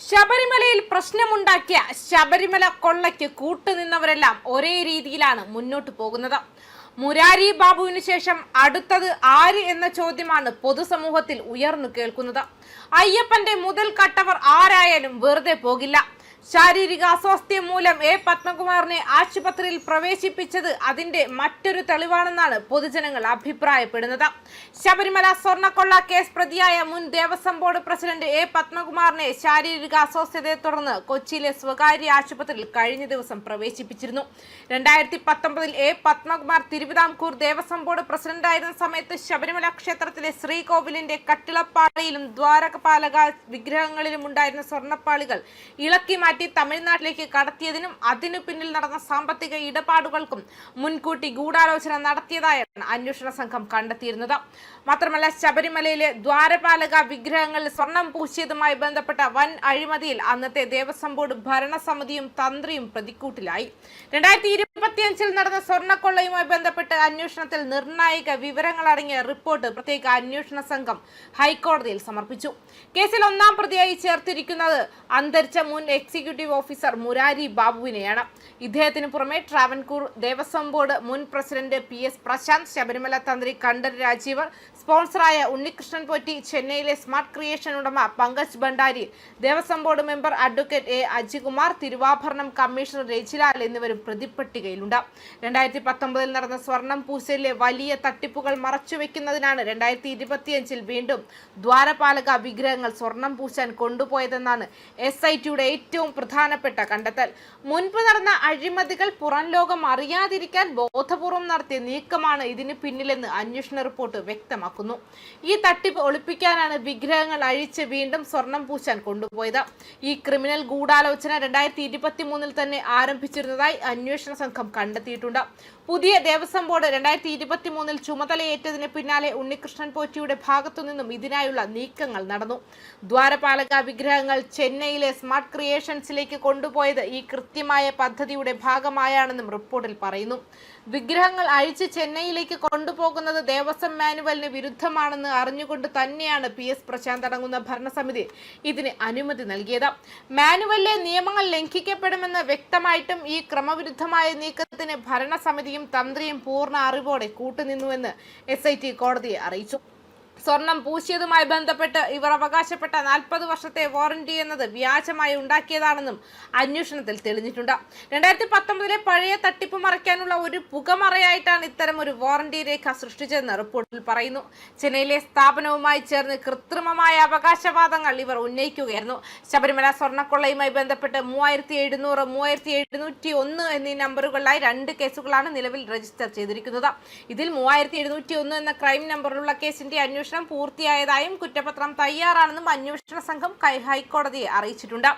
ശബരിമലയിൽ പ്രശ്നമുണ്ടാക്കിയ ശബരിമല കൊള്ളയ്ക്ക് കൂട്ടുനിന്നവരെല്ലാം ഒരേ രീതിയിലാണ് മുന്നോട്ട് പോകുന്നത്. മുരാരി ബാബുവിന് ശേഷം അടുത്തത് ആര് എന്ന ചോദ്യമാണ് പൊതുസമൂഹത്തിൽ ഉയർന്നു കേൾക്കുന്നത്. അയ്യപ്പന്റെ മുതൽ കട്ടവർ ആരായാലും വെറുതെ പോകില്ല. ശാരീരിക അസ്വാസ്ഥ്യം മൂലം പത്മകുമാറിനെ ആശുപത്രിയിൽ പ്രവേശിപ്പിച്ചത് അതിന്റെ മറ്റൊരു തെളിവാണെന്നാണ് പൊതുജനങ്ങൾ അഭിപ്രായപ്പെടുന്നത്. ശബരിമല സ്വർണ്ണക്കൊള്ള കേസ് പ്രതിയായ മുൻ ദേവസ്വം ബോർഡ് പ്രസിഡന്റ് പത്മകുമാറിനെ ശാരീരിക അസ്വസ്ഥതയെ തുടർന്ന് കൊച്ചിയിലെ സ്വകാര്യ ആശുപത്രിയിൽ കഴിഞ്ഞ ദിവസം പ്രവേശിപ്പിച്ചിരുന്നു. 2019 പത്മകുമാർ തിരുവിതാംകൂർ ദേവസ്വം ബോർഡ് പ്രസിഡന്റായിരുന്ന സമയത്ത് ശബരിമല ക്ഷേത്രത്തിലെ ശ്രീകോവിലിന്റെ കട്ടിളപ്പാളിയിലും ദ്വാരപാലക വിഗ്രഹങ്ങളിലും ഉണ്ടായിരുന്ന സ്വർണ്ണപ്പാളികൾ ഇളക്കി തമിഴ്നാട്ടിലേക്ക് കടത്തിയതിനും അതിനു പിന്നിൽ നടന്ന സാമ്പത്തിക ഇടപാടുകൾക്കും മുൻകൂട്ടി ഗൂഢാലോചന നടത്തിയതായാണ് അന്വേഷണ സംഘം കണ്ടെത്തിയിരുന്നത്. മാത്രമല്ല, ശബരിമലയിലെ ദ്വാരപാലക വിഗ്രഹങ്ങളിൽ സ്വർണം പൂശിയതുമായി ബന്ധപ്പെട്ട വൻ അഴിമതിയിൽ അന്നത്തെ ദേവസ്വം ബോർഡ് ഭരണസമിതിയും തന്ത്രിയും പ്രതിക്കൂട്ടിലായി. 2025 നടന്ന സ്വർണ്ണക്കൊള്ളയുമായി ബന്ധപ്പെട്ട് അന്വേഷണത്തിൽ നിർണായക വിവരങ്ങൾ അടങ്ങിയ റിപ്പോർട്ട് പ്രത്യേക അന്വേഷണ സംഘം ഹൈക്കോടതിയിൽ സമർപ്പിച്ചു. കേസിൽ ഒന്നാം പ്രതിയായി ചേർത്തിരിക്കുന്നത് അന്തരിച്ച മുൻ എക്സിക്യൂട്ടീവ് ഓഫീസർ മുരാരി ബാബുവിനെയാണ്. ഇദ്ദേഹത്തിന് പുറമെ ട്രാവൻകൂർ ദേവസ്വം ബോർഡ് മുൻ പ്രസിഡന്റ് PS പ്രശാന്ത്, ശബരിമല തന്ത്രി കണ്ഠർ രാജീവർ, സ്പോൺസറായ ഉണ്ണികൃഷ്ണൻ പോറ്റി, ചെന്നൈയിലെ സ്മാർട്ട് ക്രിയേഷൻ ഉടമ Pankaj Bhandari, Devaswom board member advocate Ajikumar, തിരുവാഭരണം കമ്മീഷണർ രജിലാൽ എന്നിവരും പ്രതിപ്പട്ടികയിലുണ്ട്. 2019 നടന്ന സ്വർണം പൂശലിലെ വലിയ തട്ടിപ്പുകൾ മറച്ചുവെക്കുന്നതിനാണ് 2025 വീണ്ടും ദ്വാരപാലക വിഗ്രഹങ്ങൾ സ്വർണം പൂശാൻ കൊണ്ടുപോയതെന്നാണ് SITയുടെ ഏറ്റവും പ്രധാനപ്പെട്ട കണ്ടെത്തൽ. മുൻപ് നടന്ന അഴിമതികൾ പുറം ലോകം അറിയാതിരിക്കാൻ ബോധപൂർവം നടത്തിയ നീക്കമാണ് ഇതിന് പിന്നിലെന്ന് അന്വേഷണ റിപ്പോർട്ട് വ്യക്തമാക്കുന്നു. ഈ തട്ടിപ്പ് ഒളിപ്പിക്കാനാണ് വിഗ്രഹങ്ങൾ അഴിച്ച് വീണ്ടും സ്വർണം പൂശാൻ കൊണ്ടുപോയത്. ഈ ക്രിമിനൽ ഗൂഢാലോചന 2023 തന്നെ ആരംഭിച്ചിരുന്നതായി അന്വേഷണ സംഘം കണ്ടെത്തിയിട്ടുണ്ട്. പുതിയ ദേവസ്വം ബോർഡ് 2023 ചുമതലയേറ്റതിന് പിന്നാലെ ഉണ്ണികൃഷ്ണൻ പോറ്റിയുടെ ഭാഗത്തുനിന്നും ഇതിനായുള്ള നീക്കങ്ങൾ നടന്നു. ദ്വാരപാലക വിഗ്രഹങ്ങൾ ചെന്നൈയിലെ സ്മാർട്ട് ക്രിയേഷൻസിലേക്ക് കൊണ്ടുപോയത് ഈ കൃത്യമായ പദ്ധതിയുടെ ഭാഗമായാണെന്നും റിപ്പോർട്ടിൽ പറയുന്നു. വിഗ്രഹങ്ങൾ അഴിച്ച് ചെന്നൈയിലേക്ക് കൊണ്ടുപോകുന്നത് ദേവസ്വം മാനുവലിന് വിരുദ്ധമാണെന്ന് അറിഞ്ഞുകൊണ്ട് തന്നെയാണ് PS പ്രശാന്ത് അടങ്ങുന്ന ഭരണസമിതി ഇതിന് അനുമതി നൽകിയത്. മാനുവലിലെ നിയമങ്ങൾ ലംഘിക്കപ്പെടുമെന്ന് വ്യക്തമായിട്ടും ഈ ക്രമവിരുദ്ധമായ നീക്കത്തിന് ഭരണസമിതിയും തന്ത്രിയും പൂർണ്ണ അറിവോടെ കൂട്ടുനിന്നുവെന്ന് SIT കോടതിയെ അറിയിച്ചു. സ്വർണം പൂശിയതുമായി ബന്ധപ്പെട്ട് ഇവർ അവകാശപ്പെട്ട 40 വർഷത്തെ വാറന്റി എന്നത് വ്യാജമായി ഉണ്ടാക്കിയതാണെന്നും അന്വേഷണത്തിൽ തെളിഞ്ഞിട്ടുണ്ട്. 2019 പഴയ തട്ടിപ്പ് മറയ്ക്കാനുള്ള ഒരു പുകമറയായിട്ടാണ് ഇത്തരം ഒരു വാറന്റി രേഖ സൃഷ്ടിച്ചതെന്ന് റിപ്പോർട്ടിൽ പറയുന്നു. ചെന്നൈയിലെ സ്ഥാപനവുമായി ചേർന്ന് കൃത്രിമമായ അവകാശവാദങ്ങൾ ഇവർ ഉന്നയിക്കുകയായിരുന്നു. ശബരിമല സ്വർണ്ണക്കൊള്ളയുമായി ബന്ധപ്പെട്ട് 3700, 3701 എന്നീ നമ്പറുകളിലായി 2 കേസുകളാണ് നിലവിൽ രജിസ്റ്റർ ചെയ്തിരിക്കുന്നത്. ഇതിൽ 3701 എന്ന ക്രൈം നമ്പറിലുള്ള കേസിന്റെ അന്വേഷണം പൂർത്തിയായതായും കുറ്റപത്രം തയ്യാറാണെന്നും അന്വേഷണ സംഘം ഹൈക്കോടതിയെ അറിയിച്ചിട്ടുണ്ട്.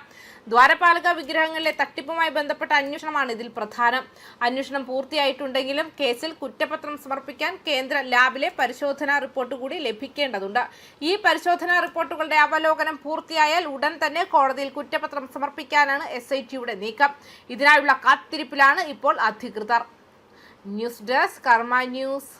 ദ്വാരപാലക വിഗ്രഹങ്ങളിലെ തട്ടിപ്പുമായി ബന്ധപ്പെട്ട അന്വേഷണമാണ് ഇതിൽ പ്രധാനം. അന്വേഷണം പൂർത്തിയായിട്ടുണ്ടെങ്കിലും കേസിൽ കുറ്റപത്രം സമർപ്പിക്കാൻ കേന്ദ്ര ലാബിലെ പരിശോധനാ റിപ്പോർട്ട് കൂടി ലഭിക്കേണ്ടതുണ്ട്. ഈ പരിശോധനാ റിപ്പോർട്ടുകളുടെ അവലോകനം പൂർത്തിയായാൽ ഉടൻ തന്നെ കോടതിയിൽ കുറ്റപത്രം സമർപ്പിക്കാനാണ് SITയുടെ നീക്കം. ഇതിനായുള്ള കാത്തിരിപ്പിലാണ് ഇപ്പോൾ അധികൃതർ. ന്യൂസ് ഡെസ്ക് കർമ്മ ന്യൂസ്.